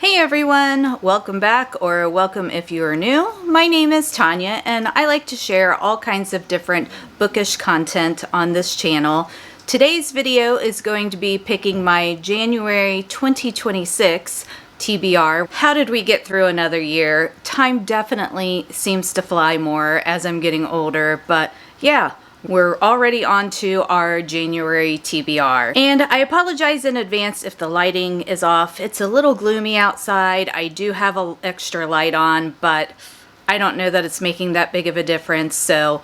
Hey everyone, welcome back, or welcome if you are new. My name is Tonya and I like to share all kinds of different bookish content on this channel. Today's video is going to be picking my January 2026 TBR. How did we get through another year? Time definitely seems to fly more as I'm getting older, but yeah. We're already on to our January TBR. And I apologize in advance if the lighting is off. It's a little gloomy outside. I do have an extra light on, but I don't know that it's making that big of a difference, so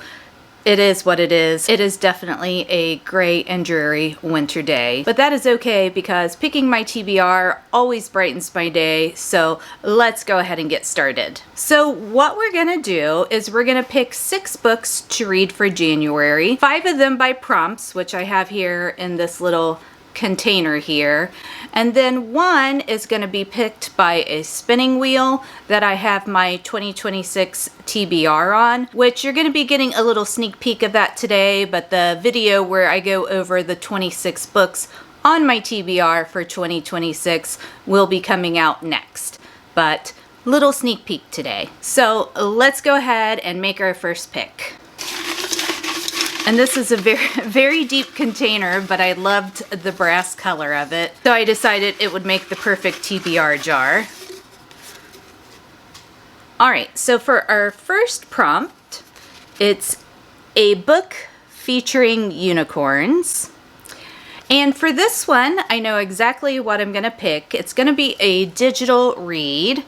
it is what it is. It is definitely a gray and dreary winter day, but that is okay because picking my TBR always brightens my day, so let's go ahead and get started. So what we're gonna do is we're gonna pick 6 books to read for January, 5 of them by prompts, which I have here in this little container here, and then 1 is going to be picked by a spinning wheel that I have my 2026 TBR on, which you're going to be getting a little sneak peek of that today, but the video where I go over the 26 books on my TBR for 2026 will be coming out next, but little sneak peek today. So let's go ahead and make our first pick. And this is a very deep container, but I loved the brass color of it, so I decided it would make the perfect TBR jar. Alright, so for our first prompt, it's a book featuring unicorns. And for this one, I know exactly what I'm going to pick. It's going to be a digital read.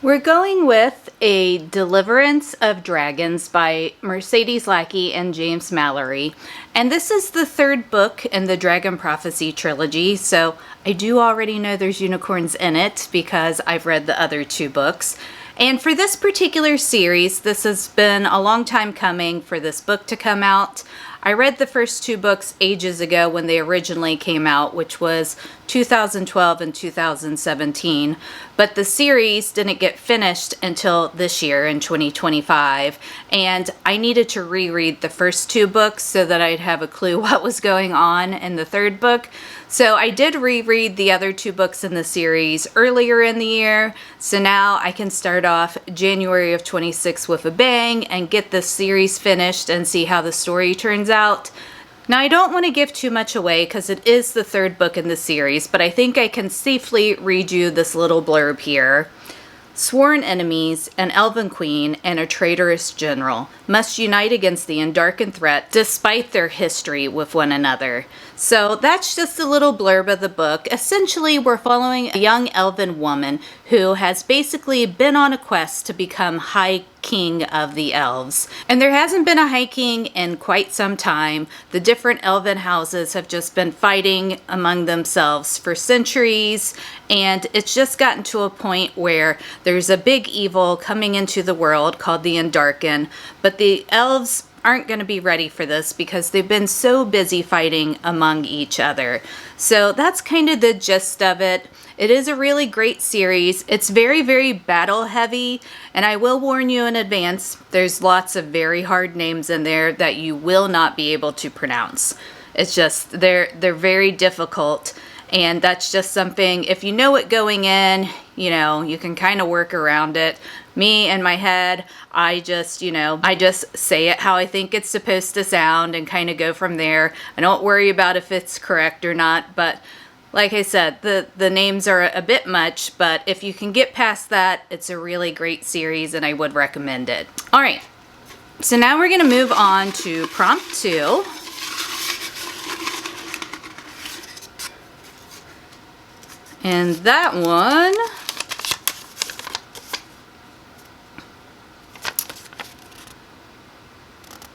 We're going with A Deliverance of Dragons by Mercedes Lackey and James Mallory. And this is the 3rd book in the Dragon Prophecy trilogy, so I do already know there's unicorns in it because I've read the other 2 books. And for this particular series, this has been a long time coming for this book to come out. I read the first 2 books ages ago when they originally came out, which was 2012 and 2017, but the series didn't get finished until this year in 2025, and I needed to reread the first 2 books so that I'd have a clue what was going on in the 3rd book. So I did reread the other 2 books in the series earlier in the year, so now I can start off January of 26 with a bang and get the series finished and see how the story turns out. Now, I don't want to give too much away because it is the 3rd book in the series, but I think I can safely read you this little blurb here. Sworn enemies, an elven queen, and a traitorous general must unite against the Undarkened threat despite their history with one another. So that's just a little blurb of the book. Essentially, we're following a young elven woman who has basically been on a quest to become High King of the Elves. And there hasn't been a High King in quite some time. The different elven houses have just been fighting among themselves for centuries, and it's just gotten to a point where there's a big evil coming into the world called the Undarkened, but the elves aren't going to be ready for this because they've been so busy fighting among each other. So that's kind of the gist of it. It is a really great series. It's very battle heavy, and I will warn you in advance, there's lots of very hard names in there that you will not be able to pronounce. It's just, they're very difficult, and that's just something, if you know it going in, you know, you can kind of work around it. Me, in my head, I just say it how I think it's supposed to sound and kind of go from there. I don't worry about if it's correct or not, but like I said, the names are a bit much, but if you can get past that, it's a really great series and I would recommend it. All right, so now we're going to move on to prompt 2. And that one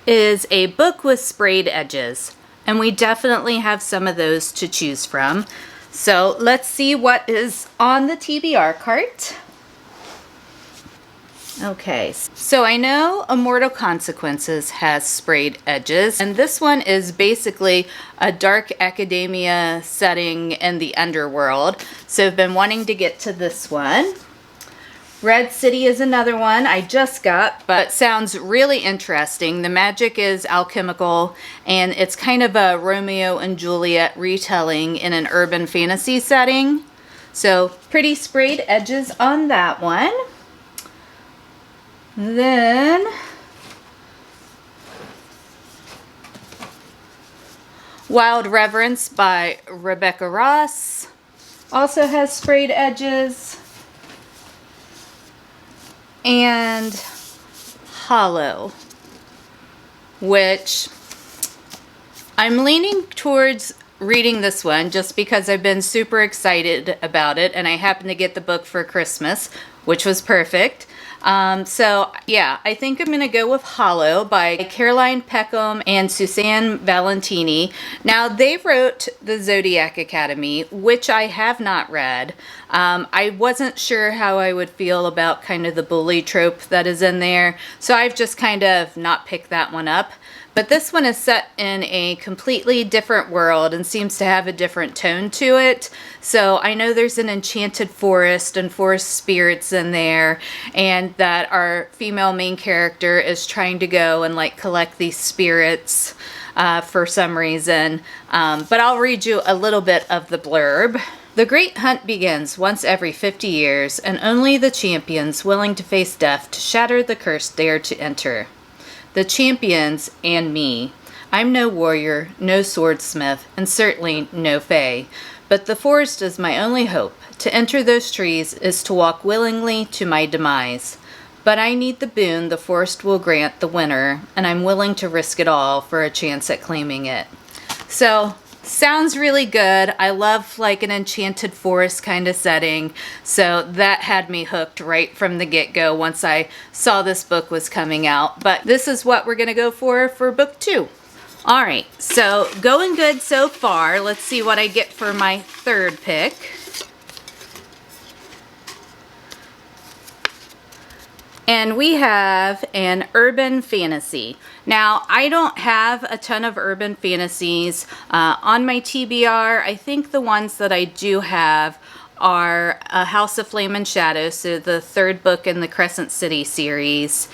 is a book with sprayed edges, and we definitely have some of those to choose from. So let's see what is on the TBR cart. Okay, so I know Immortal Consequences has sprayed edges, and this one is basically a dark academia setting in the underworld, so I've been wanting to get to this one. Red City is another one I just got, but sounds really interesting. The magic is alchemical, and it's kind of a Romeo and Juliet retelling in an urban fantasy setting. So pretty sprayed edges on that one. Then Wild Reverence by Rebecca Ross also has sprayed edges. And Hollow, which I'm leaning towards reading this one just because I've been super excited about it, and I happened to get the book for Christmas, which was perfect. So yeah, I think I'm gonna go with Hollow by Caroline Peckham and Suzanne Valentini. Now they wrote The Zodiac Academy, which I have not read. I wasn't sure how I would feel about kind of the bully trope that is in there, so I've just kind of not picked that one up. But this one is set in a completely different world and seems to have a different tone to it. So I know there's an enchanted forest and forest spirits in there, and that our female main character is trying to go and like collect these spirits for some reason. But I'll read you a little bit of the blurb. The great hunt begins once every 50 years, and only the champions willing to face death to shatter the curse dare to enter. The champions and me. I'm no warrior, no swordsmith, and certainly no fae. But the forest is my only hope. To enter those trees is to walk willingly to my demise. But I need the boon the forest will grant the winner, and I'm willing to risk it all for a chance at claiming it. So, sounds really good. I love like an enchanted forest kind of setting. So that had me hooked right from the get-go once I saw this book was coming out. But this is what we're going to go for book 2. All right, so going good so far. Let's see what I get for my third pick. And we have an urban fantasy. Now, I don't have a ton of urban fantasies on my TBR. I think the ones that I do have are A House of Flame and Shadow, so the third book in the Crescent City series,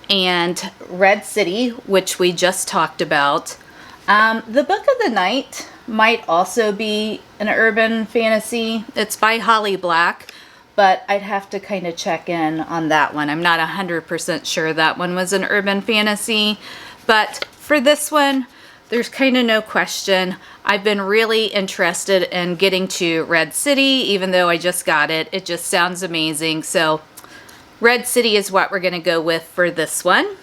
and Red City, which we just talked about. The Book of the Night might also be an urban fantasy. It's by Holly Black, but I'd have to kind of check in on that one. I'm not 100% sure that one was an urban fantasy, but for this one, there's kind of no question. I've been really interested in getting to Red City, even though I just got it. It just sounds amazing. So Red City is what we're gonna go with for this one.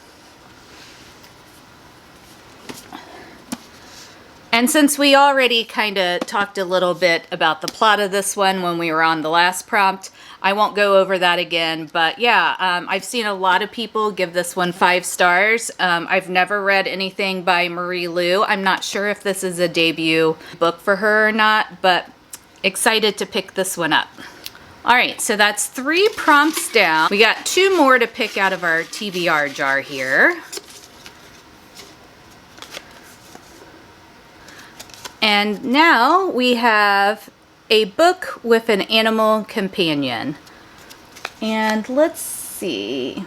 And since we already kind of talked a little bit about the plot of this one when we were on the last prompt, I won't go over that again. But yeah, I've seen a lot of people give this one 5 stars. I've never read anything by Marie Lu. I'm not sure if this is a debut book for her or not, but excited to pick this one up. All right, so that's 3 prompts down. We got 2 more to pick out of our TBR jar here. And now we have a book with an animal companion. And let's see.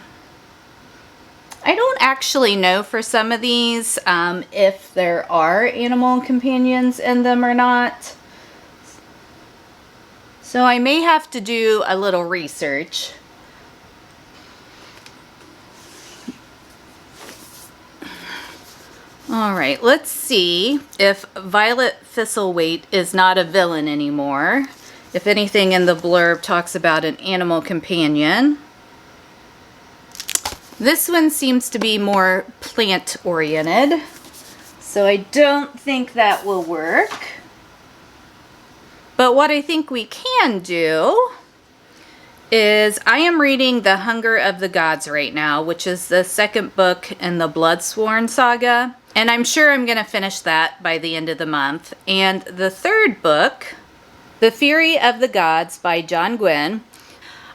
I don't actually know for some of these if there are animal companions in them or not. So I may have to do a little research. All right, let's see if Violet Thistlewaite is not a villain anymore. If anything in the blurb talks about an animal companion. This one seems to be more plant-oriented, so I don't think that will work. But what I think we can do is I am reading The Hunger of the Gods right now, which is the second book in the Bloodsworn saga. And I'm sure I'm going to finish that by the end of the month. And the third book, The Fury of the Gods by John Gwynne,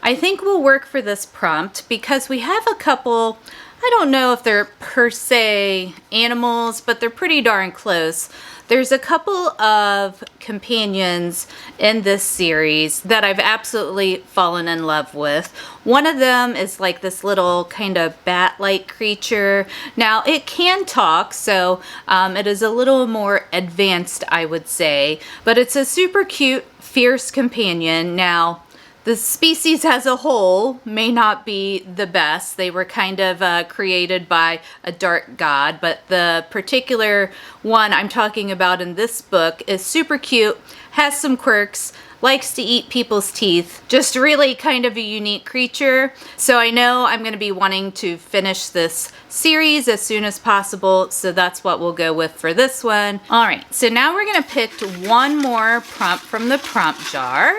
I think will work for this prompt because we have a couple, I don't know if they're per se animals, but they're pretty darn close. There's a couple of companions in this series that I've absolutely fallen in love with. One of them is like this little kind of bat-like creature. Now, it can talk, so it is a little more advanced, I would say, but it's a super cute fierce companion. Now, the species as a whole may not be the best. They were kind of created by a dark god, but the particular one I'm talking about in this book is super cute, has some quirks, likes to eat people's teeth, just really kind of a unique creature. So I know I'm going to be wanting to finish this series as soon as possible, so that's what we'll go with for this one. All right, so now we're going to pick one more prompt from the prompt jar.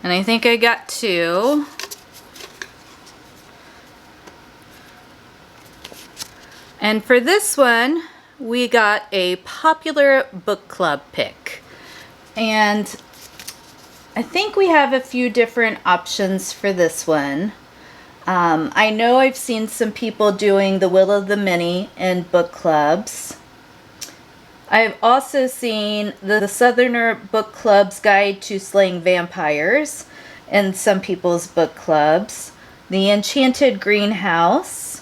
And I think I got 2. And for this one, we got a popular book club pick. And I think we have a few different options for this one. I know I've seen some people doing the Will of the Many in book clubs. I've also seen the Southerner Book Club's Guide to Slaying Vampires in some people's book clubs. The Enchanted Greenhouse.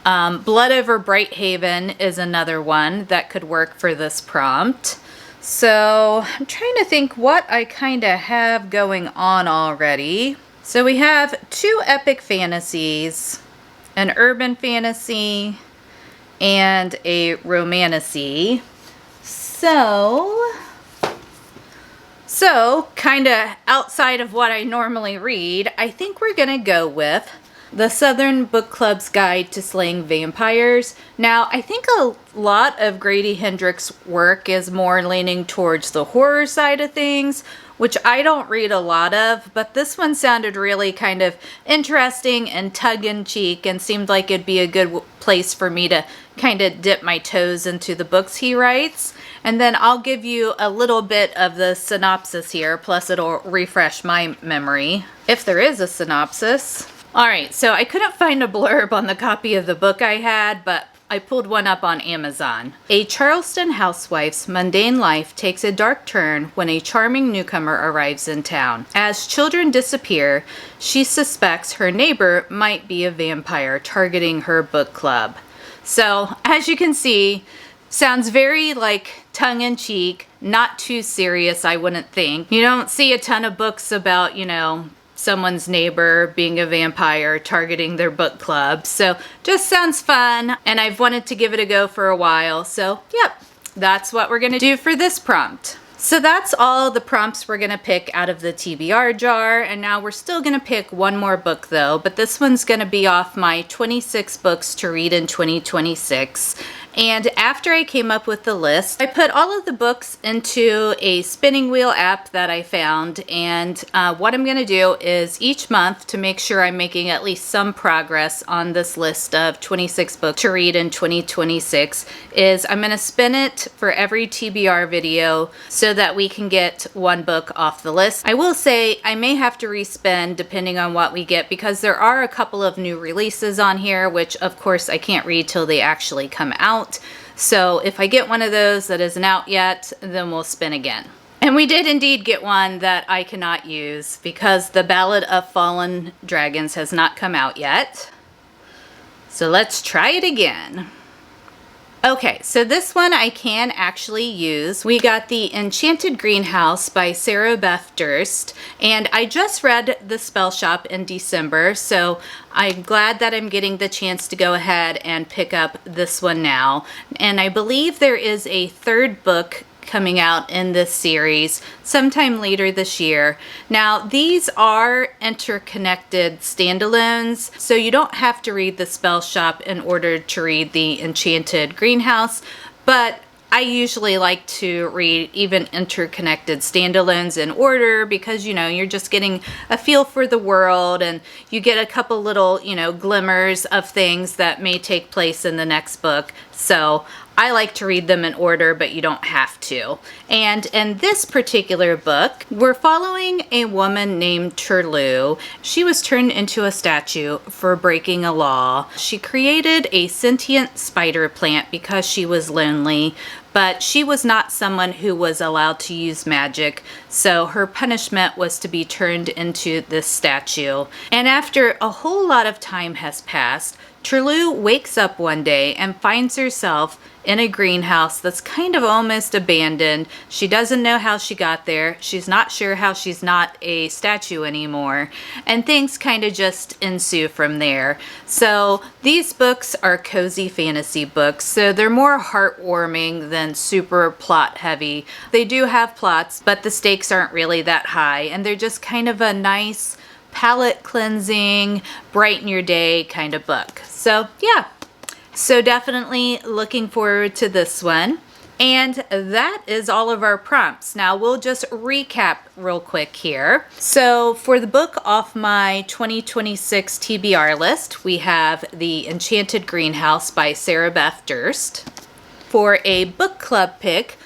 Blood Over Brighthaven is another one that could work for this prompt. So I'm trying to think what I kind of have going on already. So we have 2 epic fantasies, an urban fantasy, and a romantasy. So kind of outside of what I normally read, I think we're gonna go with the Southern Book Club's Guide to Slaying Vampires. Now, I think a lot of Grady Hendrix' work is more leaning towards the horror side of things, which I don't read a lot of, but this one sounded really kind of interesting and tongue-in-cheek and seemed like it'd be a good place for me to kind of dip my toes into the books he writes. And then I'll give you a little bit of the synopsis here, plus it'll refresh my memory, if there is a synopsis. Alright, so I couldn't find a blurb on the copy of the book I had, but I pulled one up on Amazon. A Charleston housewife's mundane life takes a dark turn when a charming newcomer arrives in town. As children disappear, she suspects her neighbor might be a vampire targeting her book club. So, as you can see, sounds very like tongue-in-cheek, not too serious, I wouldn't think. You don't see a ton of books about, you know, someone's neighbor being a vampire targeting their book club. So just sounds fun, and I've wanted to give it a go for a while. So yep, that's what we're gonna do for this prompt. So that's all the prompts we're gonna pick out of the TBR jar, and now we're still gonna pick one more book though, but this one's gonna be off my 26 books to read in 2026. And after I came up with the list, I put all of the books into a spinning wheel app that I found. And what I'm going to do is each month, to make sure I'm making at least some progress on this list of 26 books to read in 2026, is I'm going to spin it for every TBR video so that we can get one book off the list. I will say I may have to respin depending on what we get, because there are a couple of new releases on here, which of course I can't read till they actually come out. So if I get one of those that isn't out yet, then we'll spin again. And we did indeed get one that I cannot use because the Ballad of Fallen Dragons has not come out yet. So let's try it again. Okay, so this one I can actually use. We got The Enchanted Greenhouse by Sarah Beth Durst, and I just read The Spell Shop in December, so I'm glad that I'm getting the chance to go ahead and pick up this one now. And I believe there is a 3rd book coming out in this series sometime later this year. Now, these are interconnected standalones, so you don't have to read The Spell Shop in order to read The Enchanted Greenhouse, but I usually like to read even interconnected standalones in order because, you know, you're just getting a feel for the world and you get a couple little, you know, glimmers of things that may take place in the next book. So I like to read them in order, but you don't have to. And in this particular book, we're following a woman named Turlu. She was turned into a statue for breaking a law. She created a sentient spider plant because she was lonely, but she was not someone who was allowed to use magic, so her punishment was to be turned into this statue. And after a whole lot of time has passed, Trelue wakes up one day and finds herself in a greenhouse that's kind of almost abandoned. She doesn't know how she got there. She's not sure how she's not a statue anymore. And things kind of just ensue from there. So these books are cozy fantasy books, so they're more heartwarming than super plot heavy. They do have plots, but the stakes aren't really that high, and they're just kind of a nice palate cleansing, brighten your day kind of book. So yeah, so definitely looking forward to this one. And that is all of our prompts. Now we'll just recap real quick here. So for the book off my 2026 TBR list, we have The Enchanted Greenhouse by Sarah Beth Durst. For a book club pick,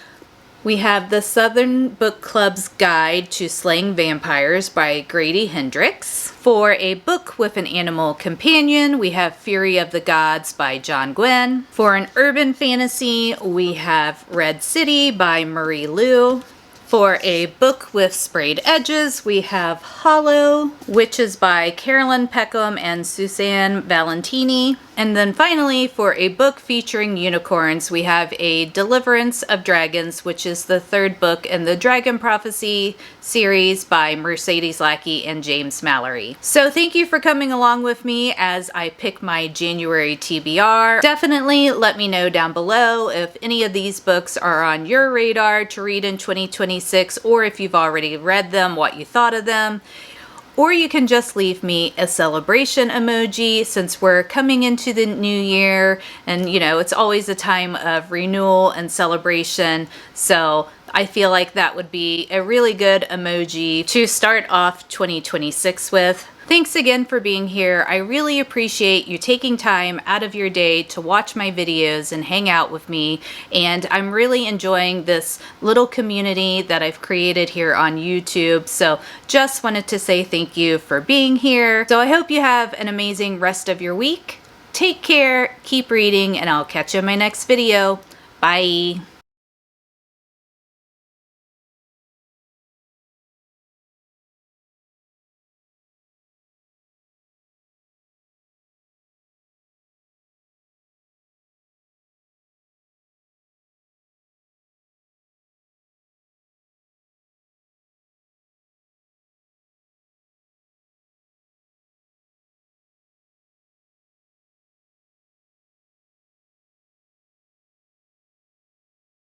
we have The Southern Book Club's Guide to Slaying Vampires by Grady Hendrix. For a book with an animal companion, we have Fury of the Gods by John Gwynne. For an urban fantasy, we have Red City by Marie Lu. For a book with sprayed edges, we have Hollow, which is by Carolyn Peckham and Suzanne Valentini. And then finally, for a book featuring unicorns, we have A Deliverance of Dragons, which is the third book in the Dragon Prophecy series by Mercedes Lackey and James Mallory. So thank you for coming along with me as I pick my January TBR. Definitely let me know down below if any of these books are on your radar to read in 2026, or if you've already read them, what you thought of them. Or you can just leave me a celebration emoji, since we're coming into the new year and you know, it's always a time of renewal and celebration. So I feel like that would be a really good emoji to start off 2026 with. Thanks again for being here. I really appreciate you taking time out of your day to watch my videos and hang out with me. And I'm really enjoying this little community that I've created here on YouTube. So just wanted to say thank you for being here. So I hope you have an amazing rest of your week. Take care, keep reading, and I'll catch you in my next video. Bye.